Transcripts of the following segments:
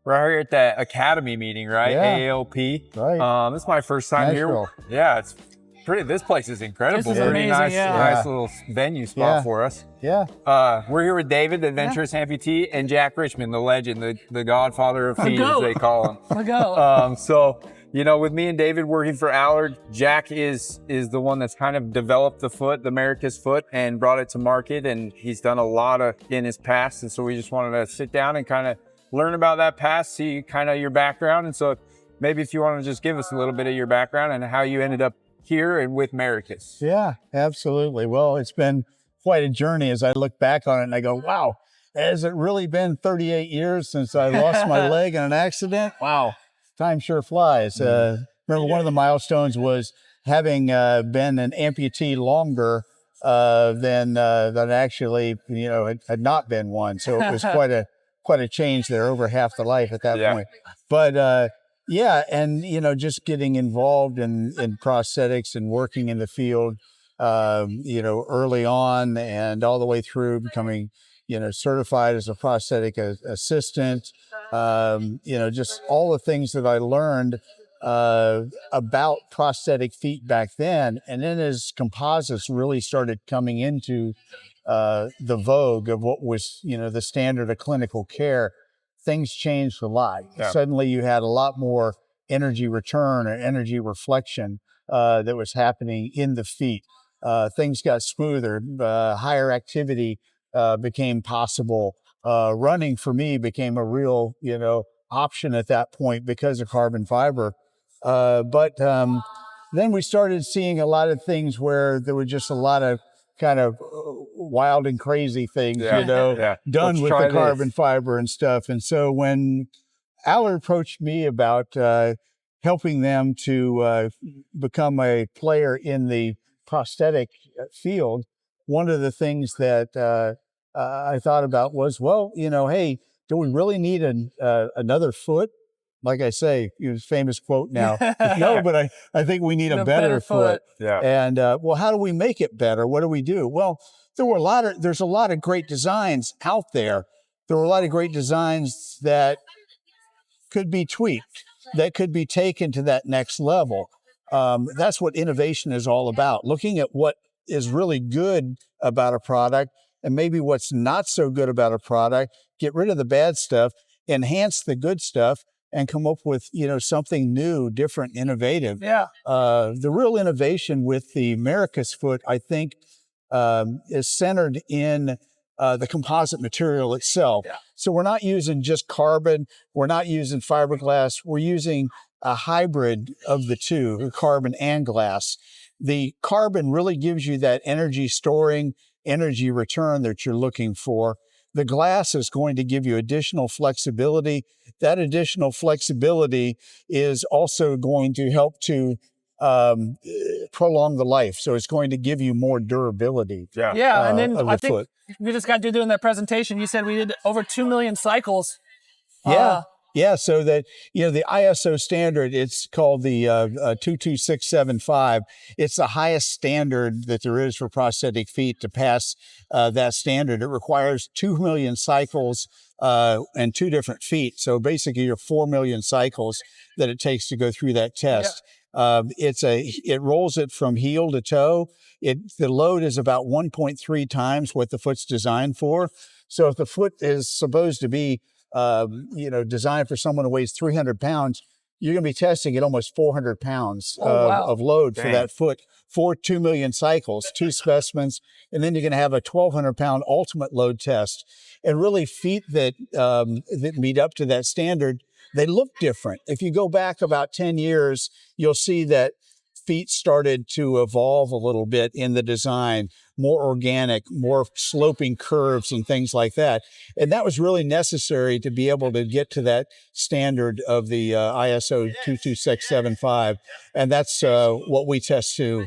We're here at the Academy meeting, right? Yeah. AAOP. Right. This is my first time Nashville. here. Yeah, it's pretty. This place is incredible. This is Pretty amazing, nice, yeah. nice little venue spot for us. Yeah. We're here with David, the adventurous amputee, and Jack Richmond, the legend, the godfather of feet, as they call him. The goat. So, you know, with me and David working for Allard, Jack is the one that's kind of developed the foot, the America's foot, and brought it to market. And he's done a lot in his past. And so we just wanted to sit down and kind of learn about that past, see kind of your background. And so maybe if you want to just give us a little bit of your background and how you ended up here and with Americas. Yeah, absolutely. Well, it's been quite a journey as I look back on it and I go, wow, has it really been 38 years since I lost my leg in an accident? Wow, time sure flies. Remember one of the milestones was having been an amputee longer than actually, you know, had not been one. So it was quite a change there, over half the life at that point. But yeah, and you know, just getting involved in prosthetics and working in the field, you know, early on and all the way through becoming, you know, certified as a prosthetic assistant, you know, just all the things that I learned about prosthetic feet back then. And then as composites really started coming into the vogue of what was, you know, the standard of clinical care, things changed a lot. Yeah. Suddenly you had a lot more energy return or energy reflection that was happening in the feet. Things got smoother, higher activity became possible. Running for me became a real, you know, option at that point because of carbon fiber. But then we started seeing a lot of things where there were just a lot of kind of wild and crazy things, you know, done with the carbon fiber and stuff. And so when Allard approached me about helping them to become a player in the prosthetic field, one of the things that I thought about was, well, you know, hey, do we really need another foot? Like I say, famous quote now. No, but I think we need a better foot. Yeah. And well, how do we make it better? What do we do? Well, there's a lot of great designs out there. There were a lot of great designs that could be tweaked, that could be taken to that next level. That's what innovation is all about. Looking at what is really good about a product and maybe what's not so good about a product, get rid of the bad stuff, enhance the good stuff, and come up with, you know, something new, different, innovative. Yeah. The real innovation with the America's foot, I think, is centered in the composite material itself. Yeah. So we're not using just carbon, we're not using fiberglass, we're using a hybrid of the two, carbon and glass. The carbon really gives you that energy storing, energy return that you're looking for. The glass is going to give you additional flexibility. That additional flexibility is also going to help to prolong the life. So it's going to give you more durability. Yeah, and then I think we just got to doing that presentation. You said we did over 2 million cycles. Yeah, so that, you know, the ISO standard, it's called the 22675. It's the highest standard that there is for prosthetic feet. To pass that standard, it requires 2 million cycles and 2 different feet. So basically you're 4 million cycles that it takes to go through that test. Yeah. It rolls it from heel to toe. The load is about 1.3 times what the foot's designed for. So if the foot is supposed to be you know, designed for someone who weighs 300 pounds, you're going to be testing at almost 400 pounds of load for that foot for 2 million cycles, 2 specimens. And then you're going to have a 1,200 pound ultimate load test. And really feet that meet up to that standard, they look different. If you go back about 10 years, you'll see that feet started to evolve a little bit in the design, more organic, more sloping curves and things like that. And that was really necessary to be able to get to that standard of the ISO 22675. And that's what we test to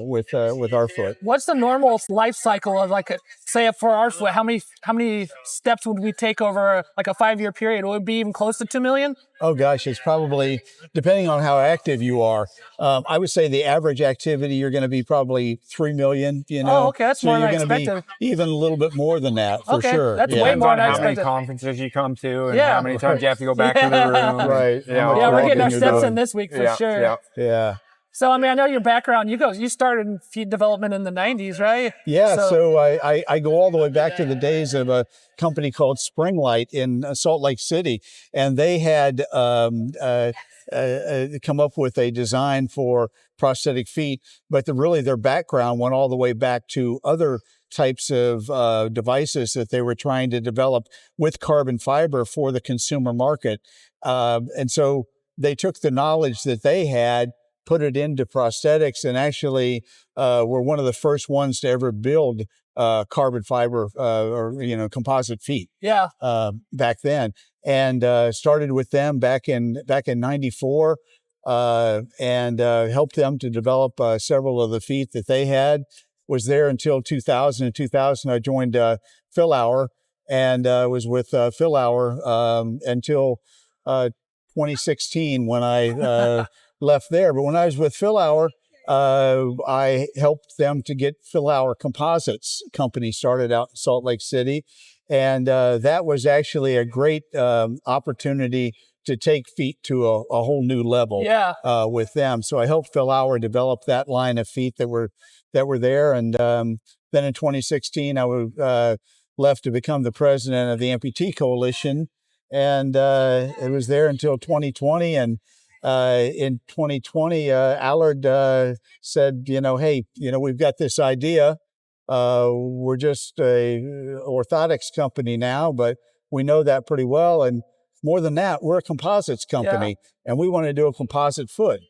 with our foot. What's the normal life cycle of, like, say for our foot, how many steps would we take over like a 5-year period? Would it be even close to 2 million? Oh gosh, it's probably, depending on how active you are, I would say the average activity, you're going to be probably 3 million, you know, okay, that's so more you're than I going to be expected. even a little bit more than that for Okay, sure. that's yeah. way Depends more on than I how many expected. conferences you come to and Yeah. how many times you have to go back to the Yeah. room. Right. Yeah, How much Yeah, we're getting walking our you're steps doing. in this week for yeah, sure. yeah. Yeah. So, I mean, I know your background. You started in feed development in the 90s, right? Yeah, so I go all the way back to the days of a company called Springlight in Salt Lake City, and they had come up with a design for prosthetic feet, but really their background went all the way back to other types of devices that they were trying to develop with carbon fiber for the consumer market. And so they took the knowledge that they had, put it into prosthetics, and actually were one of the first ones to ever build carbon fiber or composite feet. Yeah. Back then, and started with them back in '94, and helped them to develop several of the feet that they had. Was there until 2000. In 2000, I joined Phil Hour, and was with Phil Hour until 2016 when I left there. But when I was with Phil Hour, I helped them to get Phil Hour Composites company started out in Salt Lake City. And that was actually a great opportunity to take feet to a whole new level with them. So I helped Phil Hour develop that line of feet that were there. And then in 2016, I left to become the president of the Amputee Coalition. And it was there until 2020. And in 2020, Allard said, hey, we've got this idea. We're just a orthotics company now, but we know that pretty well. And more than that, we're a composites company, and we want to do a composite foot.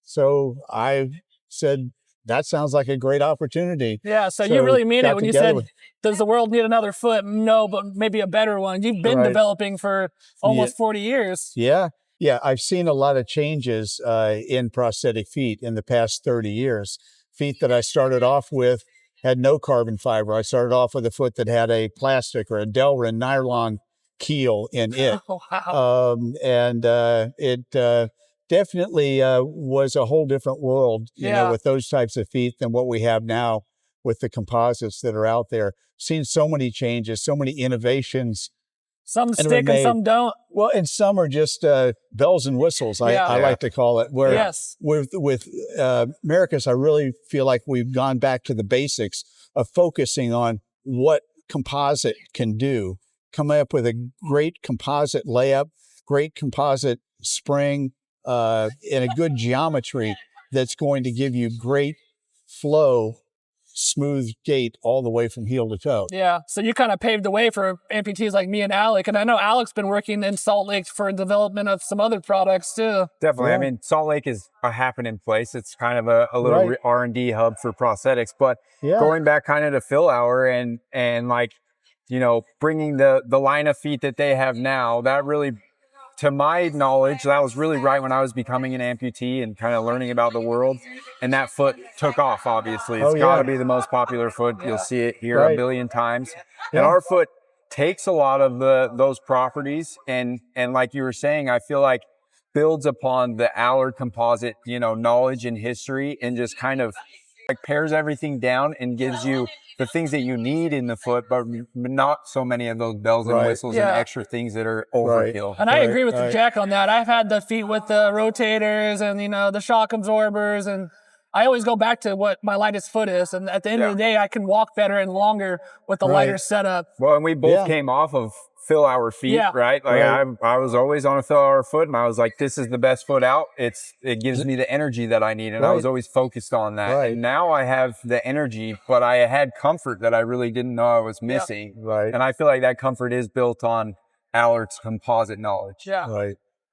So I said, that sounds like a great opportunity. Yeah, so you really mean it when you said, with, does the world need another foot? No, but maybe a better one. You've been developing for almost 40 years. Yeah. Yeah, I've seen a lot of changes in prosthetic feet in the past 30 years. Feet that I started off with had no carbon fiber. I started off with a foot that had a plastic or a Delrin nylon keel in it. Oh, wow. And it definitely was a whole different world, you know, with those types of feet than what we have now with the composites that are out there. Seen so many changes, so many innovations. Some stick and some don't. Well, and some are just bells and whistles, I like to call it. Where with Americas, I really feel like we've gone back to the basics of focusing on what composite can do, coming up with a great composite layup, great composite spring, and a good geometry that's going to give you great flow, smooth gait all the way from heel to toe. Yeah, so you kind of paved the way for amputees like me and Alec, and I know Alec's been working in Salt Lake for development of some other products too. Definitely. I mean, Salt Lake is a happening place. It's kind of a little R&D hub for prosthetics. But going back kind of to Phil Hour and like, bringing the line of feet that they have now, that really, to my knowledge, that was really right when I was becoming an amputee and kind of learning about the world. And that foot took off, obviously. It's got to be the most popular foot. You'll see it here a billion times. And our foot takes a lot of those properties. And like you were saying, I feel like builds upon the Allard composite, knowledge and history, and just kind of like pairs everything down and gives you the things that you need in the foot, but not so many of those bells and whistles and extra things that are overkill. And I agree with Jack on that. I've had the feet with the rotators and, the shock absorbers, and I always go back to what my lightest foot is. And at the end of the day, I can walk better and longer with the lighter setup. Well, and we both came off of Phil Hour feet, right? Like I was always on a Phil Hour foot, and I was like, this is the best foot out. It gives me the energy that I need, and I was always focused on that. And now I have the energy, but I had comfort that I really didn't know I was missing. And I feel like that comfort is built on Allard's composite knowledge.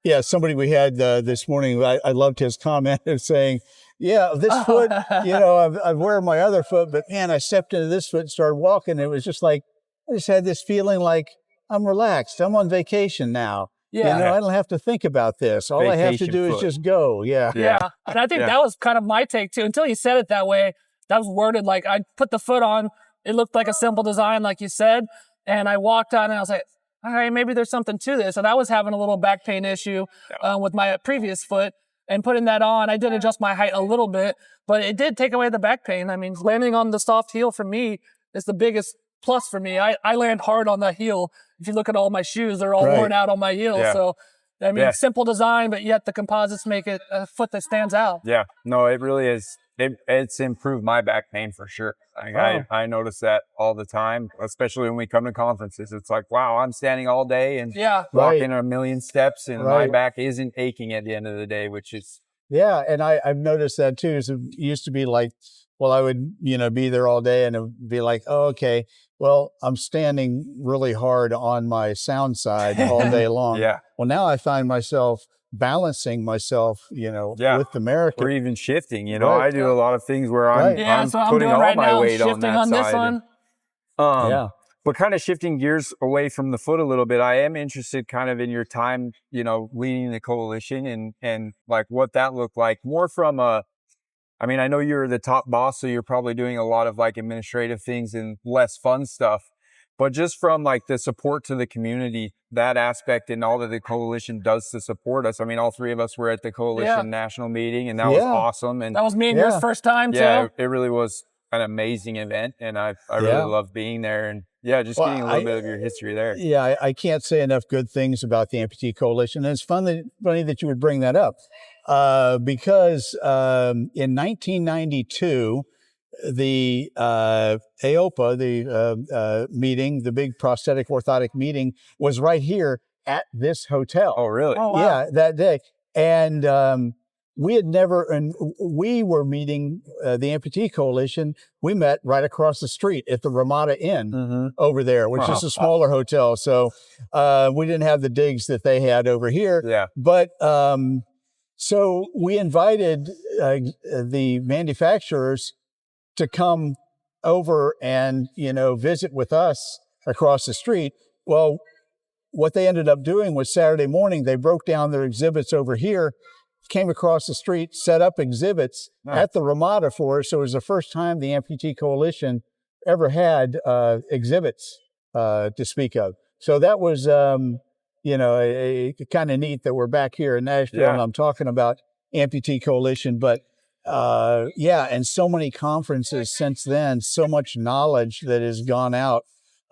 Yeah, somebody we had this morning, I loved his comment of saying, this foot, I wear my other foot, but man, I stepped into this foot and started walking. It was just like, I just had this feeling like I'm relaxed. I'm on vacation now. I don't have to think about this. All I have to do is just go. And I think that was kind of my take too. Until you said it that way, that was worded like I put the foot on. It looked like a simple design, like you said. And I walked on and I was like, all right, maybe there's something to this. And I was having a little back pain issue with my previous foot. And putting that on, I did adjust my height a little bit, but it did take away the back pain. I mean, landing on the soft heel for me is the biggest plus for me. I land hard on the heel. If you look at all my shoes, they're all worn out on my heel. Yeah. So, I mean, simple design, but yet the composites make it a foot that stands out. Yeah, no, it really is. It's improved my back pain for sure. Like, I notice that all the time, especially when we come to conferences. It's like, wow, I'm standing all day and walking a million steps, and my back isn't aching at the end of the day, which is and I've noticed that too. So it used to be like, well, I would, be there all day and it would be like, oh, okay, well, I'm standing really hard on my sound side all day long. Well, now I find myself balancing myself, with the American. Or even shifting, I do a lot of things where I'm so I'm putting doing all right my now, weight on shifting that on side. this one. But kind of shifting gears away from the foot a little bit, I am interested kind of in your time, leading the coalition and like what that looked like more from I mean, I know you're the top boss, so you're probably doing a lot of like administrative things and less fun stuff, but just from like the support to the community, that aspect and all that the coalition does to support us. I mean, all three of us were at the coalition national meeting, and that was awesome. And that was me and yours first time too. Yeah, it really was an amazing event, and I really loved being there. And just getting a little bit of your history there. Yeah, I can't say enough good things about the Amputee Coalition. And it's funny that you would bring that up because in 1992, the AAOP, the meeting, the big prosthetic orthotic meeting, was right here at this hotel. Oh, really? Oh, wow. Yeah, that day. And we had never, and we were meeting the Amputee Coalition. We met right across the street at the Ramada Inn over there, which is a smaller hotel. So we didn't have the digs that they had over here. Yeah. But so we invited the manufacturers to come over and, visit with us across the street. Well, what they ended up doing was Saturday morning, they broke down their exhibits over here, came across the street, set up exhibits at the Ramada for us. So it was the first time the Amputee Coalition ever had exhibits to speak of. So that was, a kind of neat that we're back here in Nashville and I'm talking about Amputee Coalition. But and so many conferences since then, so much knowledge that has gone out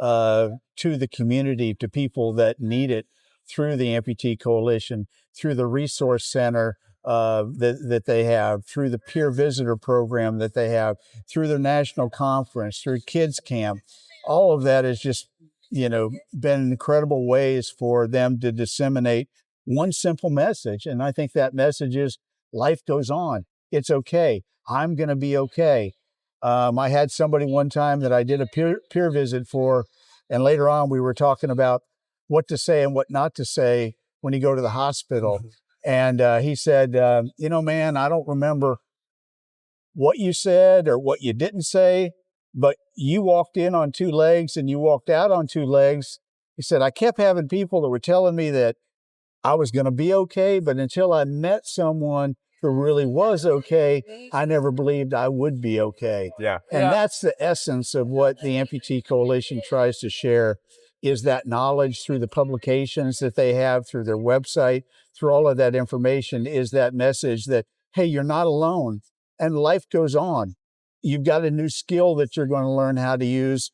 to the community, to people that need it through the Amputee Coalition, through the Resource Center that they have, through the Peer Visitor Program that they have, through their national conference, through Kids Camp. All of that has just, been incredible ways for them to disseminate one simple message. And I think that message is life goes on. It's okay. I'm going to be okay. I had somebody one time that I did a peer visit for, and later on we were talking about what to say and what not to say when you go to the hospital. And he said, man, I don't remember what you said or what you didn't say, but you walked in on two legs and you walked out on two legs. He said, I kept having people that were telling me that I was going to be okay, but until I met someone who really was okay, I never believed I would be okay. Yeah. And that's the essence of what the Amputee Coalition tries to share, is that knowledge through the publications that they have, through their website, through all of that information, is that message that, hey, you're not alone and life goes on. You've got a new skill that you're going to learn how to use.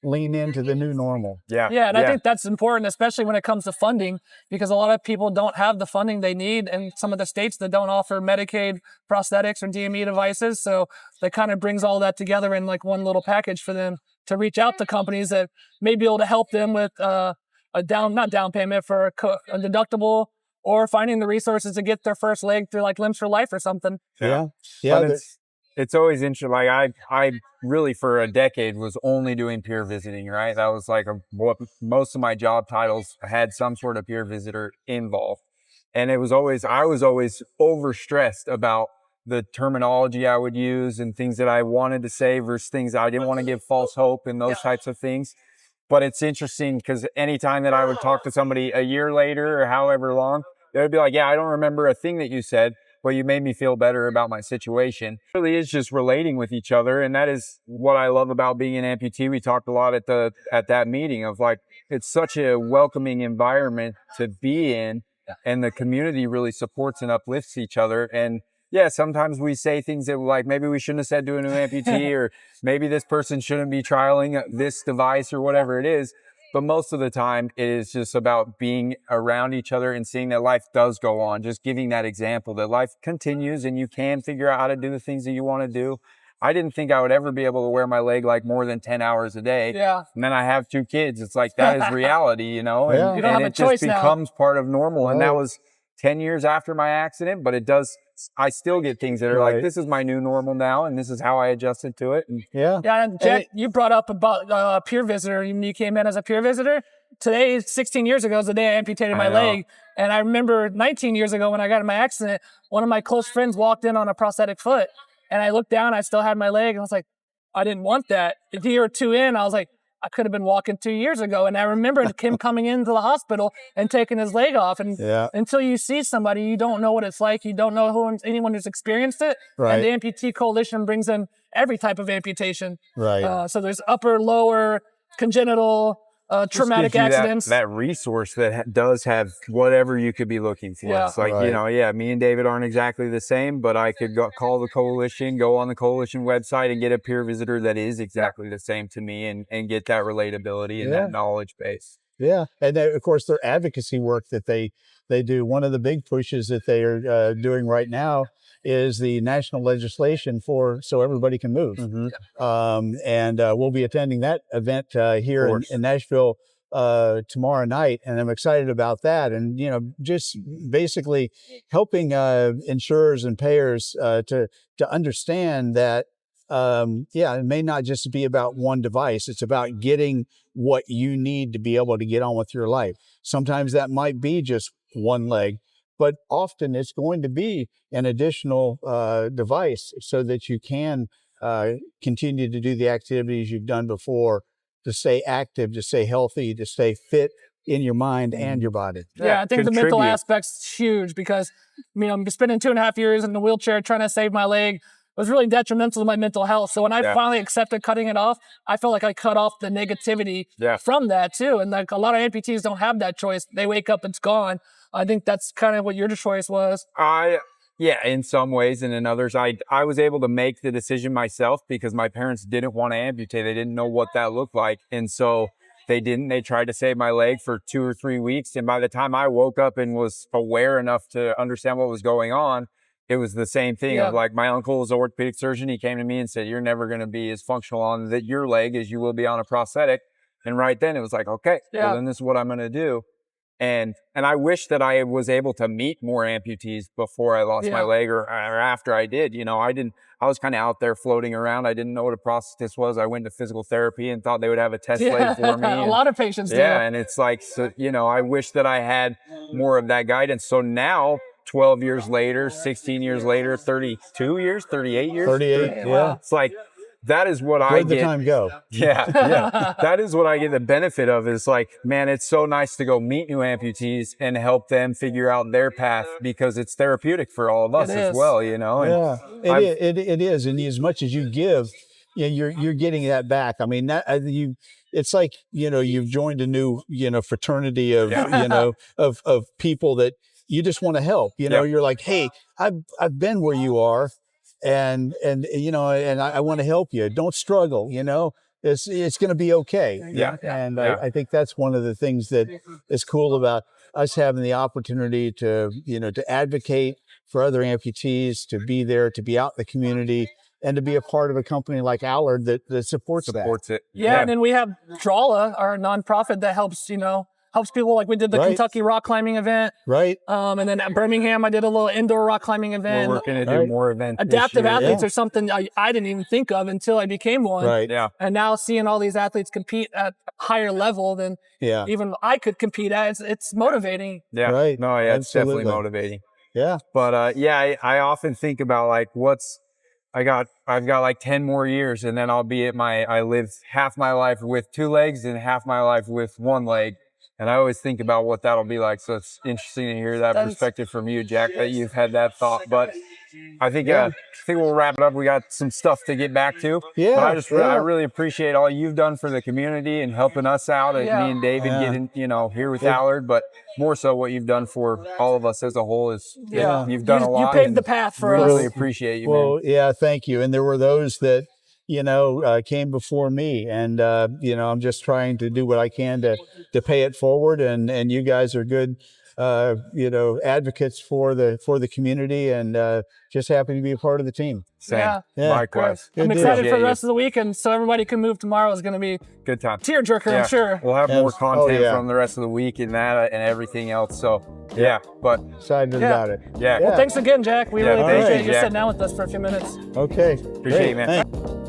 Lean into the new normal. Yeah, and I think that's important, especially when it comes to funding, because a lot of people don't have the funding they need, and some of the states that don't offer Medicaid prosthetics or DME devices. So that kind of brings all that together in like one little package for them to reach out to companies that may be able to help them with not down payment for a deductible, or finding the resources to get their first leg through like Limbs for Life or something. Yeah. But it's always interesting. Like I really for a decade was only doing peer visiting, right? That was like what most of my job titles had some sort of peer visitor involved. And I was always overstressed about the terminology I would use and things that I wanted to say versus things I didn't want to give false hope and those types of things. But it's interesting because anytime that I would talk to somebody a year later or however long, they would be like, yeah, I don't remember a thing that you said, but you made me feel better about my situation. It really is just relating with each other. And that is what I love about being an amputee. We talked a lot at that meeting of like, it's such a welcoming environment to be in. and the community really supports and uplifts each other. And yeah, sometimes we say things that like maybe we shouldn't have said to a new amputee, or maybe this person shouldn't be trialing this device or whatever it is. But most of the time, it is just about being around each other and seeing that life does go on. Just giving that example that life continues and you can figure out how to do the things that you want to do. I didn't think I would ever be able to wear my leg like more than 10 hours a day. Yeah. And then I have 2 kids. It's like, that is reality, you know, Yeah. You don't have a it choice just now. becomes part of normal. And that Right. was 10 years after my accident, but I still get things that are Right. like, this is my new normal now. And this is how I adjusted to it. And Yeah. Yeah, and Jack, you brought up about a peer visitor. You came in as a peer visitor. Today, 16 years ago, is the day I amputated my I know. leg. And I remember 19 years ago when I got in my accident, one of my close friends walked in on a prosthetic foot. And I looked down, I still had my leg. And I was like, I didn't want that. A year or 2 in, I was like, I could have been walking 2 years ago. And I remembered him coming into the hospital and taking his leg off. And Yeah. until you see somebody, you don't know what it's like. You don't know anyone who's experienced it. Right. And the Amputee Coalition brings in every type of amputation. Right. So there's upper, lower, congenital, traumatic gives you accidents. that resource that does have whatever you could be looking for. Yeah. It's like, Right. you know, yeah, me and David aren't exactly the same, but I could call the coalition, go on the coalition website and get a peer visitor that is exactly the same to me and get that relatability and Yeah. that knowledge base. Yeah, and then, of course, their advocacy work that they do. One of the big pushes that they are doing right now is the national legislation for so everybody can move. And we'll be attending that event here in Nashville tomorrow night, and I'm excited about that. And you know, just basically helping insurers and payers to understand that. It may not just be about one device. It's about getting what you need to be able to get on with your life. Sometimes that might be just one leg, but often it's going to be an additional device so that you can continue to do the activities you've done before, to stay active, to stay healthy, to stay fit in your mind and your body. Yeah, I think the mental contribute. aspect's huge because, I'm spending 2.5 years in the wheelchair trying to save my leg. It was really detrimental to my mental health. So when I finally accepted cutting it off, I felt like I cut off the negativity from that too. And like a lot of amputees don't have that choice. They wake up, it's gone. I think that's kind of what your choice was. Yeah, in some ways, and in others, I was able to make the decision myself because my parents didn't want to amputate. They didn't know what that looked like. And so they didn't. They tried to save my leg for 2 or 3 weeks. And by the time I woke up and was aware enough to understand what was going on, it was the same thing of like my uncle is an orthopedic surgeon. He came to me and said, you're never going to be as functional on your leg as you will be on a prosthetic. And right then it was like, okay, well then this is what I'm going to do. And I wish that I was able to meet more amputees before I lost my leg or after I did. You know, I was kind of out there floating around. I didn't know what a prosthetist was. I went to physical therapy and thought they would have a test leg for me. A lot of patients do. Yeah, and it's like, so, you know, I wish that I had more of that guidance. So now, 12 years later, 16 years later, 32 years, 38 years. 38, yeah. It's like, that is what I Where'd the get. time go? Yeah. That is what I get the benefit of is like, man, it's so nice to go meet new amputees and help them figure out their path because it's therapeutic for all of us as well, you know? And it is. And as much as you give, you're getting that back. I mean, it's like, you've joined a new, fraternity of, of people that you just want to help. You're like, hey, I've been where you are, and I want to help you. Don't struggle. It's going to be okay. I think that's one of the things that is cool about us having the opportunity to advocate for other amputees, to be there, to be out in the community, and to be a part of a company like Allard that supports it. Yeah, and then we have Drawla, our nonprofit that helps people. Like we did the Kentucky rock climbing event. Right. And then at Birmingham, I did a little indoor rock climbing event. We're working to do more events. Adaptive athletes are something I didn't even think of until I became one. Right. Yeah. And now seeing all these athletes compete at a higher level than even I could compete at, it's motivating. Yeah. Right. No, yeah, it's definitely motivating. Yeah. But I often think about like I've got like 10 more years and then I'll be I live half my life with 2 legs and half my life with 1 leg. And I always think about what that'll be like. So it's interesting to hear that perspective from you, Jack, that you've had that thought. But I think we'll wrap it up. We got some stuff to get back to. Yeah. But I really appreciate all you've done for the community and helping us out, me and David getting, here with Allard, but more so what you've done for all of us as a whole is you've done a lot. You paved the path for us. Really appreciate you, man. Yeah, thank you. And there were those that, came before me, and I'm just trying to do what I can to pay it forward. And you guys are good, advocates for the community, and just happy to be a part of the team. Same. Yeah. Likewise. I'm excited for the rest of the weekend, so everybody can move tomorrow. Is going to be good time. Tearjerker, I'm sure. We'll have more content from the rest of the week and that and everything else. So but excited about it. Yeah. Well, thanks again, Jack. We really appreciate you Jack. sitting down with us for a few minutes. Okay. Appreciate it, man. Thanks.